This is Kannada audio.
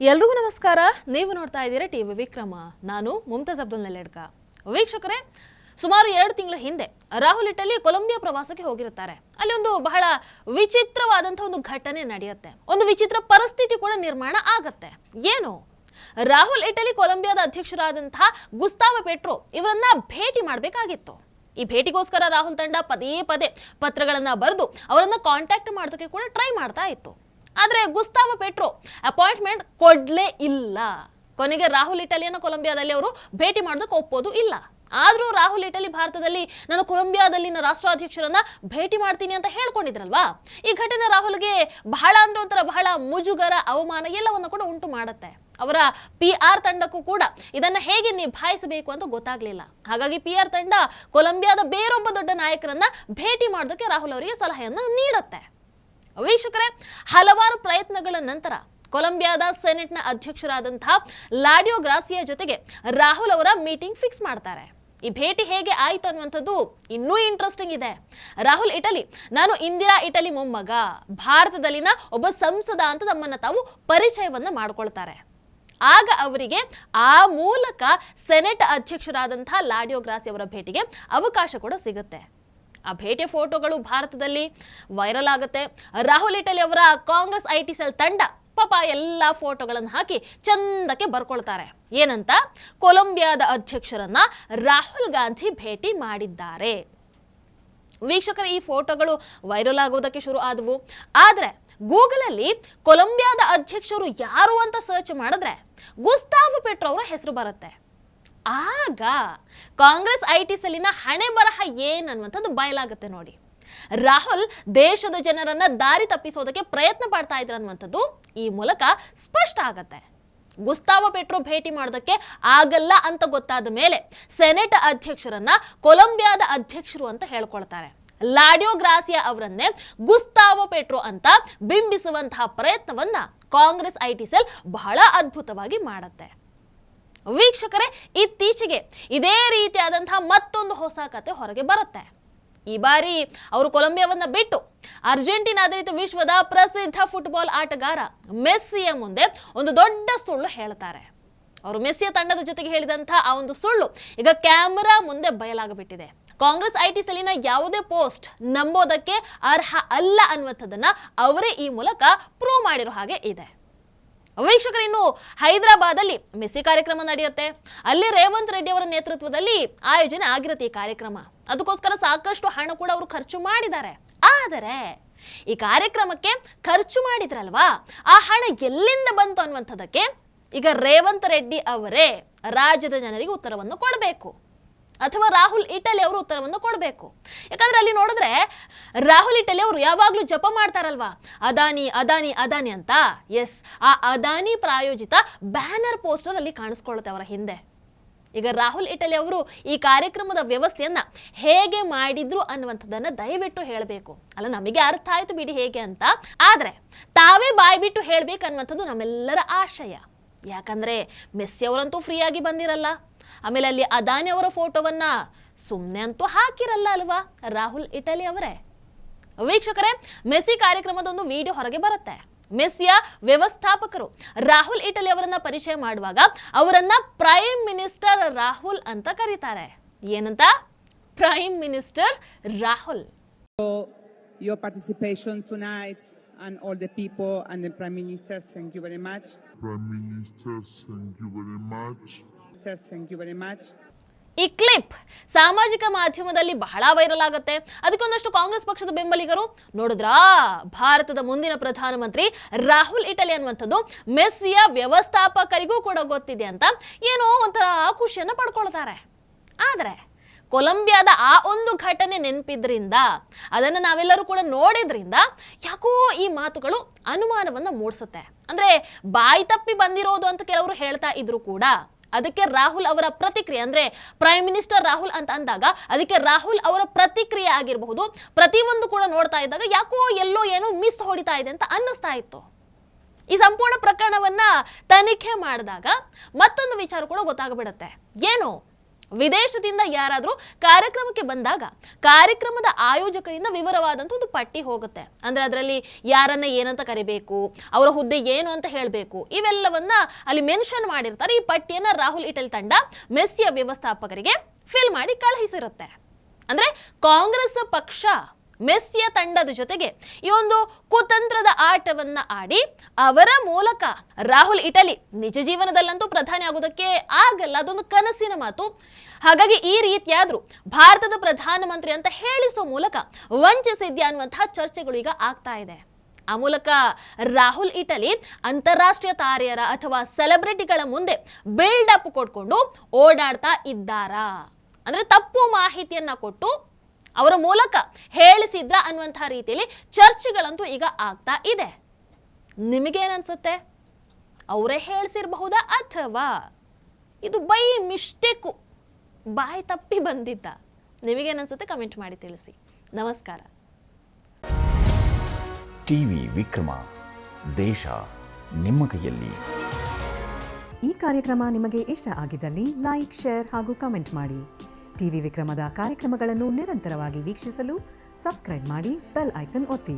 ಎಲ್ರಿಗೂ ನಮಸ್ಕಾರ. ನೀವು ನೋಡ್ತಾ ಇದ್ದೀರಾ ಟಿವಿ ವಿಕ್ರಮ. ನಾನು ಮುಮ್ತಾಜ್ ಅಬ್ದುಲ್ ನೆಲೆಡ್ಕ. ವೀಕ್ಷಕರೇ, ಸುಮಾರು 2 ತಿಂಗಳ ಹಿಂದೆ ರಾಹುಲ್ ಇಟಲಿ ಕೊಲಂಬಿಯಾ ಪ್ರವಾಸಕ್ಕೆ ಹೋಗಿರುತ್ತಾರೆ. ಅಲ್ಲಿ ಒಂದು ಬಹಳ ವಿಚಿತ್ರವಾದಂತಹ ಒಂದು ಘಟನೆ ನಡೆಯುತ್ತೆ. ಒಂದು ವಿಚಿತ್ರ ಪರಿಸ್ಥಿತಿ ಕೂಡ ನಿರ್ಮಾಣ ಆಗತ್ತೆ. ಏನು? ರಾಹುಲ್ ಇಟಲಿ ಕೊಲಂಬಿಯಾದ ಅಧ್ಯಕ್ಷರಾದಂತಹ ಗುಸ್ತಾವೋ ಪೆಟ್ರೋ ಇವರನ್ನ ಭೇಟಿ ಮಾಡಬೇಕಾಗಿತ್ತು. ಈ ಭೇಟಿಗೋಸ್ಕರ ರಾಹುಲ್ ತಂಡ ಪದೇ ಪದೇ ಪತ್ರಗಳನ್ನ ಬರೆದು ಅವರನ್ನ ಕಾಂಟ್ಯಾಕ್ಟ್ ಮಾಡೋದಕ್ಕೆ ಕೂಡ ಟ್ರೈ ಮಾಡ್ತಾ ಇತ್ತು. ಆದ್ರೆ ಗುಸ್ತಾವೋ ಪೆಟ್ರೋ ಅಪಾಯಿಂಟ್ಮೆಂಟ್ ಕೊಡ್ಲೇ ಇಲ್ಲ. ಕೊನೆಗೆ ರಾಹುಲ್ ಇಟಲಿಯನ್ನ ಕೊಲಂಬಿಯಾದಲ್ಲಿ ಅವರು ಭೇಟಿ ಮಾಡೋದಕ್ಕೆ ಒಪ್ಪೋದು ಇಲ್ಲ. ಆದ್ರೂ ರಾಹುಲ್ ಇಟಲಿ ಭಾರತದಲ್ಲಿ ನಾನು ಕೊಲಂಬಿಯಾದಲ್ಲಿನ ರಾಷ್ಟ್ರಾಧ್ಯಕ್ಷರನ್ನ ಭೇಟಿ ಮಾಡ್ತೀನಿ ಅಂತ ಹೇಳ್ಕೊಂಡಿದ್ರಲ್ವಾ. ಈ ಘಟನೆ ರಾಹುಲ್ಗೆ ಬಹಳ ಅಂದ್ರೆ ಒಂಥರ ಬಹಳ ಮುಜುಗರ, ಅವಮಾನ ಎಲ್ಲವನ್ನ ಕೂಡ ಉಂಟು ಮಾಡುತ್ತೆ. ಅವರ PR ತಂಡಕ್ಕೂ ಕೂಡ ಇದನ್ನ ಹೇಗೆ ನಿಭಾಯಿಸಬೇಕು ಅಂತ ಗೊತ್ತಾಗ್ಲಿಲ್ಲ. ಹಾಗಾಗಿ PR ತಂಡ ಕೊಲಂಬಿಯಾದ ಬೇರೊಬ್ಬ ದೊಡ್ಡ ನಾಯಕರನ್ನ ಭೇಟಿ ಮಾಡೋದಕ್ಕೆ ರಾಹುಲ್ ಅವರಿಗೆ ಸಲಹೆಯನ್ನ ನೀಡುತ್ತೆ. ವೀಕ್ಷಕರೇ, ಹಲವಾರು ಪ್ರಯತ್ನಗಳ ನಂತರ ಕೊಲಂಬಿಯಾದ ಸೆನೆಟ್ನ ಅಧ್ಯಕ್ಷರಾದಂತಹ ಲಾಡಿಯೋ ಗ್ರಾಸಿಯಾ ಜೊತೆಗೆ ರಾಹುಲ್ ಅವರ ಮೀಟಿಂಗ್ ಫಿಕ್ಸ್ ಮಾಡ್ತಾರೆ. ಈ ಭೇಟಿ ಹೇಗೆ ಆಯ್ತು ಅನ್ನುವಂಥದ್ದು ಇನ್ನೂ ಇಂಟ್ರೆಸ್ಟಿಂಗ್ ಇದೆ. ರಾಹುಲ್ ಇಟಲಿ ನಾನು ಇಂದಿರಾ ಇಟಲಿ ಮೊಮ್ಮಗ, ಭಾರತದಲ್ಲಿನ ಒಬ್ಬ ಸಂಸದ ಅಂತ ತಮ್ಮನ್ನ ತಾವು ಪರಿಚಯವನ್ನ ಮಾಡ್ಕೊಳ್ತಾರೆ. ಆಗ ಅವರಿಗೆ ಆ ಮೂಲಕ ಸೆನೆಟ್ ಅಧ್ಯಕ್ಷರಾದಂತಹ ಲಾಡಿಯೋ ಗ್ರಾಸಿಯಾ ಅವರ ಭೇಟಿಗೆ ಅವಕಾಶ ಕೂಡ ಸಿಗುತ್ತೆ. ಆ ಭೇಟಿಯ ಫೋಟೋಗಳು ಭಾರತದಲ್ಲಿ ವೈರಲ್ ಆಗುತ್ತೆ. ರಾಹುಲ್ ಇಟಲಿ ಅವರ ಕಾಂಗ್ರೆಸ್ IT ಸೆಲ್ ತಂಡ ಪಾಪ ಎಲ್ಲ ಫೋಟೋಗಳನ್ನು ಹಾಕಿ ಚಂದಕ್ಕೆ ಬರ್ಕೊಳ್ತಾರೆ. ಏನಂತ? ಕೊಲಂಬಿಯಾದ ಅಧ್ಯಕ್ಷರನ್ನ ರಾಹುಲ್ ಗಾಂಧಿ ಭೇಟಿ ಮಾಡಿದ್ದಾರೆ. ವೀಕ್ಷಕರ, ಈ ಫೋಟೋಗಳು ವೈರಲ್ ಆಗೋದಕ್ಕೆ ಶುರು ಆದವು. ಆದ್ರೆ ಗೂಗಲ್ ಅಲ್ಲಿ ಕೊಲಂಬಿಯಾದ ಅಧ್ಯಕ್ಷರು ಯಾರು ಅಂತ ಸರ್ಚ್ ಮಾಡಿದ್ರೆ ಗುಸ್ತಾವೋ ಪೆಟ್ರೋ ಅವರ ಹೆಸರು ಬರುತ್ತೆ. ಆಗ ಕಾಂಗ್ರೆಸ್ IT ಸೆಲ್ಲಿನ ಹಣೆ ಬರಹ ಏನನ್ನುವಂಥದ್ದು ಬಯಲಾಗುತ್ತೆ ನೋಡಿ. ರಾಹುಲ್ ದೇಶದ ಜನರನ್ನ ದಾರಿ ತಪ್ಪಿಸೋದಕ್ಕೆ ಪ್ರಯತ್ನ ಪಡ್ತಾ ಇದ್ರು ಅನ್ನುವಂಥದ್ದು ಈ ಮೂಲಕ ಸ್ಪಷ್ಟ ಆಗತ್ತೆ. ಗುಸ್ತಾವೋ ಪೆಟ್ರೋ ಭೇಟಿ ಮಾಡೋದಕ್ಕೆ ಆಗಲ್ಲ ಅಂತ ಗೊತ್ತಾದ ಮೇಲೆ ಸೆನೆಟ್ ಅಧ್ಯಕ್ಷರನ್ನ ಕೊಲಂಬಿಯಾದ ಅಧ್ಯಕ್ಷರು ಅಂತ ಹೇಳ್ಕೊಳ್ತಾರೆ. ಲಾಡಿಯೋ ಗ್ರಾಸಿಯಾ ಅವರನ್ನೇ ಗುಸ್ತಾವೋ ಪೆಟ್ರೋ ಅಂತ ಬಿಂಬಿಸುವಂತಹ ಪ್ರಯತ್ನವನ್ನ ಕಾಂಗ್ರೆಸ್ IT ಸೆಲ್ ಬಹಳ ಅದ್ಭುತವಾಗಿ ಮಾಡುತ್ತೆ. ವೀಕ್ಷಕರೇ, ಇತ್ತೀಚೆಗೆ ಇದೇ ರೀತಿಯಾದಂತಹ ಮತ್ತೊಂದು ಹೊಸ ಕತೆ ಹೊರಗೆ ಬರುತ್ತೆ. ಈ ಬಾರಿ ಅವರು ಕೊಲಂಬಿಯಾವನ್ನ ಬಿಟ್ಟು ಅರ್ಜೆಂಟೀನಾದ್ರಿತ ವಿಶ್ವದ ಪ್ರಸಿದ್ಧ ಫುಟ್ಬಾಲ್ ಆಟಗಾರ ಮೆಸ್ಸಿಯ ಮುಂದೆ ಒಂದು ದೊಡ್ಡ ಸುಳ್ಳು ಹೇಳ್ತಾರೆ. ಅವರು ಮೆಸ್ಸಿಯ ತಂಡದ ಜೊತೆಗೆ ಹೇಳಿದಂತಹ ಆ ಒಂದು ಸುಳ್ಳು ಈಗ ಕ್ಯಾಮೆರಾ ಮುಂದೆ ಬಯಲಾಗಬಿಟ್ಟಿದೆ. ಕಾಂಗ್ರೆಸ್ IT ಸೆಲ್ಲಿನ ಯಾವುದೇ ಪೋಸ್ಟ್ ನಂಬೋದಕ್ಕೆ ಅರ್ಹ ಅಲ್ಲ ಅನ್ನುವಂಥದ್ದನ್ನ ಅವರೇ ಈ ಮೂಲಕ ಪ್ರೂವ್ ಮಾಡಿರೋ ಹಾಗೆ ಇದೆ. ವೀಕ್ಷಕರು, ಇನ್ನು ಹೈದರಾಬಾದಲ್ಲಿ ಮೆಸ್ಸಿ ಕಾರ್ಯಕ್ರಮ ನಡೆಯುತ್ತೆ. ಅಲ್ಲಿ ರೇವಂತ್ ರೆಡ್ಡಿ ಅವರ ನೇತೃತ್ವದಲ್ಲಿ ಆಯೋಜನೆ ಆಗಿರುತ್ತೆ ಈ ಕಾರ್ಯಕ್ರಮ. ಅದಕ್ಕೋಸ್ಕರ ಸಾಕಷ್ಟು ಹಣ ಕೂಡ ಅವರು ಖರ್ಚು ಮಾಡಿದ್ದಾರೆ. ಆದರೆ ಈ ಕಾರ್ಯಕ್ರಮಕ್ಕೆ ಖರ್ಚು ಮಾಡಿದ್ರಲ್ವಾ, ಆ ಹಣ ಎಲ್ಲಿಂದ ಬಂತು ಅನ್ನುವಂಥದ್ದಕ್ಕೆ ಈಗ ರೇವಂತ್ ರೆಡ್ಡಿ ಅವರೇ ರಾಜ್ಯದ ಜನರಿಗೆ ಉತ್ತರವನ್ನು ಕೊಡಬೇಕು, ಅಥವಾ ರಾಹುಲ್ ಇಟಲಿ ಅವರು ಉತ್ತರವನ್ನು ಕೊಡಬೇಕು. ಯಾಕಂದ್ರೆ ಅಲ್ಲಿ ನೋಡಿದ್ರೆ ರಾಹುಲ್ ಇಟಲಿ ಅವರು ಯಾವಾಗ್ಲೂ ಜಪ ಮಾಡ್ತಾರಲ್ವಾ, ಅದಾನಿ ಅದಾನಿ ಅದಾನಿ ಅಂತ. ಎಸ್, ಆ ಅದಾನಿ ಪ್ರಾಯೋಜಿತ ಬ್ಯಾನರ್ ಪೋಸ್ಟರ್ ಅಲ್ಲಿ ಕಾಣಿಸ್ಕೊಳ್ಳುತ್ತೆ ಅವರ ಹಿಂದೆ. ಈಗ ರಾಹುಲ್ ಇಟಲಿ ಅವರು ಈ ಕಾರ್ಯಕ್ರಮದ ವ್ಯವಸ್ಥೆಯನ್ನ ಹೇಗೆ ಮಾಡಿದ್ರು ಅನ್ನುವಂಥದ್ದನ್ನ ದಯವಿಟ್ಟು ಹೇಳಬೇಕು. ಅಲ್ಲ, ನಮಗೆ ಅರ್ಥ ಆಯ್ತು ಬಿಡಿ ಹೇಗೆ ಅಂತ, ಆದ್ರೆ ತಾವೇ ಬಾಯ್ ಬಿಟ್ಟು ಹೇಳ್ಬೇಕು ಅನ್ನುವಂಥದ್ದು ನಮ್ಮೆಲ್ಲರ ಆಶಯ. ಯಾಕಂದ್ರೆ ಮೆಸ್ಸಿ ಅವರಂತೂ ಫ್ರೀ ಆಗಿ ಬಂದಿರಲ್ಲ, ಆಮೇಲೆ ಅಲ್ಲಿ ಅದಾನಿ ಅವರ ಫೋಟೋವನ್ನ ಸುಮ್ಮನೆ ಅಂತೂ ಹಾಕಿರಲ್ಲ ಅಲ್ವಾ ರಾಹುಲ್ ಇಟಲಿ ಅವರೇ. ವೀಕ್ಷಕರೇ, ಮೆಸ್ಸಿ ಕಾರ್ಯಕ್ರಮದ ಒಂದು ವಿಡಿಯೋ ಹೊರಗೆ ಬರುತ್ತೆ. ಮೆಸ್ಸಿಯ ವ್ಯವಸ್ಥಾಪಕರು ರಾಹುಲ್ ಇಟಲಿ ಅವರನ್ನ ಪರಿಚಯ ಮಾಡುವಾಗ ಅವರನ್ನ ಪ್ರೈಮ್ ಮಿನಿಸ್ಟರ್ ರಾಹುಲ್ ಅಂತ ಕರೀತಾರೆ. ಏನಂತ? Prime minister Rahul. Your participation tonight and all the people and the Prime Minister, thank you very much. Prime Minister, thank you very much. Thank you very much. ಈ ಕ್ಲಿಪ್ ಸಾಮಾಜಿಕ ಮಾಧ್ಯಮದಲ್ಲಿ ಬಹಳ ವೈರಲ್ ಆಗುತ್ತೆ. ಅದಕ್ಕೊಂದಷ್ಟು ಕಾಂಗ್ರೆಸ್ ಪಕ್ಷದ ಬೆಂಬಲಿಗರು ನೋಡಿದ್ರಾ, ಭಾರತದ ಮುಂದಿನ ಪ್ರಧಾನಮಂತ್ರಿ ರಾಹುಲ್ ಇಟಲಿ ಅನ್ನುವಂಥದ್ದು ಮೆಸ್ಸಿಯ ವ್ಯವಸ್ಥಾಪಕರಿಗೂ ಕೂಡ ಗೊತ್ತಿದೆ ಅಂತ ಏನೋ ಒಂಥರ ಖುಷಿಯನ್ನ ಪಡ್ಕೊಳ್ತಾರೆ. ಆದ್ರೆ ಕೊಲಂಬಿಯಾದ ಆ ಒಂದು ಘಟನೆ ನೆನಪಿದ್ರಿಂದ, ಅದನ್ನ ನಾವೆಲ್ಲರೂ ಕೂಡ ನೋಡಿದ್ರಿಂದ ಯಾಕೋ ಈ ಮಾತುಗಳು ಅನುಮಾನವನ್ನ ಮೂಡಿಸುತ್ತೆ. ಅಂದ್ರೆ ಬಾಯಿ ತಪ್ಪಿ ಬಂದಿರೋದು ಅಂತ ಕೆಲವರು ಹೇಳ್ತಾ ಇದ್ರು ಕೂಡ ಅದಕ್ಕೆ ರಾಹುಲ್ ಅವರ ಪ್ರತಿಕ್ರಿಯೆ, ಅಂದ್ರೆ ಪ್ರೈಮ್ ಮಿನಿಸ್ಟರ್ ರಾಹುಲ್ ಅಂತ ಅಂದಾಗ ಅದಕ್ಕೆ ರಾಹುಲ್ ಅವರ ಪ್ರತಿಕ್ರಿಯೆ ಆಗಿರಬಹುದು. ಪ್ರತಿಯೊಂದು ಕೂಡ ನೋಡ್ತಾ ಇದ್ದಾಗ ಯಾಕೋ ಎಲ್ಲೋ ಏನೋ ಮಿಸ್ ಹೊಡಿತಾ ಇದೆ ಅಂತ ಅನ್ನಿಸ್ತಾ ಇತ್ತು. ಈ ಸಂಪೂರ್ಣ ಪ್ರಕರಣವನ್ನ ತನಿಖೆ ಮಾಡಿದಾಗ ಮತ್ತೊಂದು ವಿಚಾರ ಕೂಡ ಗೊತ್ತಾಗ್ಬಿಡುತ್ತೆ. ಏನು? ವಿದೇಶದಿಂದ ಯಾರಾದರೂ ಕಾರ್ಯಕ್ರಮಕ್ಕೆ ಬಂದಾಗ ಕಾರ್ಯಕ್ರಮದ ಆಯೋಜಕರಿಂದ ವಿವರವಾದಂಥ ಒಂದು ಪಟ್ಟಿ ಹೋಗುತ್ತೆ. ಅಂದ್ರೆ ಅದರಲ್ಲಿ ಯಾರನ್ನ ಏನಂತ ಕರಿಬೇಕು, ಅವರ ಹುದ್ದೆ ಏನು ಅಂತ ಹೇಳಬೇಕು, ಇವೆಲ್ಲವನ್ನ ಅಲ್ಲಿ ಮೆನ್ಷನ್ ಮಾಡಿರ್ತಾರೆ. ಈ ಪಟ್ಟಿಯನ್ನ ರಾಹುಲ್ ಇಟಲಿ ತಂಡ ಮೆಸ್ಸಿಯ ವ್ಯವಸ್ಥಾಪಕರಿಗೆ ಫಿಲ್ ಮಾಡಿ ಕಳುಹಿಸಿರುತ್ತೆ. ಅಂದ್ರೆ ಕಾಂಗ್ರೆಸ್ ಪಕ್ಷ ಮೆಸ್ಸಿಯ ತಂಡದ ಜೊತೆಗೆ ಈ ಒಂದು ಕುತಂತ್ರದ ಆಟವನ್ನ ಆಡಿ ಅವರ ಮೂಲಕ ರಾಹುಲ್ ಇಟಲಿ ನಿಜ ಜೀವನದಲ್ಲಂತೂ ಪ್ರಧಾನಿ ಆಗೋದಕ್ಕೆ ಆಗಲ್ಲ, ಅದೊಂದು ಕನಸಿನ ಮಾತು. ಹಾಗಾಗಿ ಈ ರೀತಿಯಾದ್ರೂ ಭಾರತದ ಪ್ರಧಾನಮಂತ್ರಿ ಅಂತ ಹೇಳಿಸೋ ಮೂಲಕ ವಂಚಿಸಿದ್ಯಾ ಅನ್ನುವಂತಹ ಚರ್ಚೆಗಳು ಈಗ ಆಗ್ತಾ ಇದೆ. ಆ ಮೂಲಕ ರಾಹುಲ್ ಇಟಲಿ ಅಂತಾರಾಷ್ಟ್ರೀಯ ತಾರೆಯರ ಅಥವಾ ಸೆಲೆಬ್ರಿಟಿಗಳ ಮುಂದೆ ಬಿಲ್ಡ್ ಅಪ್ ಕೊಟ್ಕೊಂಡು ಓಡಾಡ್ತಾ ಇದ್ದಾರಾ, ಅಂದ್ರೆ ತಪ್ಪು ಮಾಹಿತಿಯನ್ನ ಕೊಟ್ಟು ಅವರ ಮೂಲಕ ಹೇಳಿಸಿದ್ರ ಅನ್ನುವಂತಹ ರೀತಿಯಲ್ಲಿ ಚರ್ಚೆಗಳಂತೂ ಈಗ ಆಗ್ತಾ ಇದೆ. ನಿಮಗೇನನ್ಸುತ್ತೆ? ಅವರೇ ಹೇಳಿಸಿರಬಹುದಾ ಅಥವಾ ಇದು ಬೈ ಮಿಸ್ಟೇಕು, ಬಾಯಿ ತಪ್ಪಿ ಬಂದಿದ್ದ? ನಿಮಗೇನನ್ಸುತ್ತೆ? ಕಮೆಂಟ್ ಮಾಡಿ ತಿಳಿಸಿ. ನಮಸ್ಕಾರ. ಟಿವಿ ವಿಕ್ರಮ, ದೇಶ ನಿಮ್ಮ ಕೈಯಲ್ಲಿ. ಈ ಕಾರ್ಯಕ್ರಮ ನಿಮಗೆ ಇಷ್ಟ ಆಗಿದ್ದಲ್ಲಿ ಲೈಕ್, ಶೇರ್ ಹಾಗೂ ಕಮೆಂಟ್ ಮಾಡಿ. ಟಿವಿ ವಿಕ್ರಮದ ಕಾರ್ಯಕ್ರಮಗಳನ್ನು ನಿರಂತರವಾಗಿ ವೀಕ್ಷಿಸಲು ಸಬ್ಸ್ಕ್ರೈಬ್ ಮಾಡಿ, ಬೆಲ್ ಐಕನ್ ಒತ್ತಿ.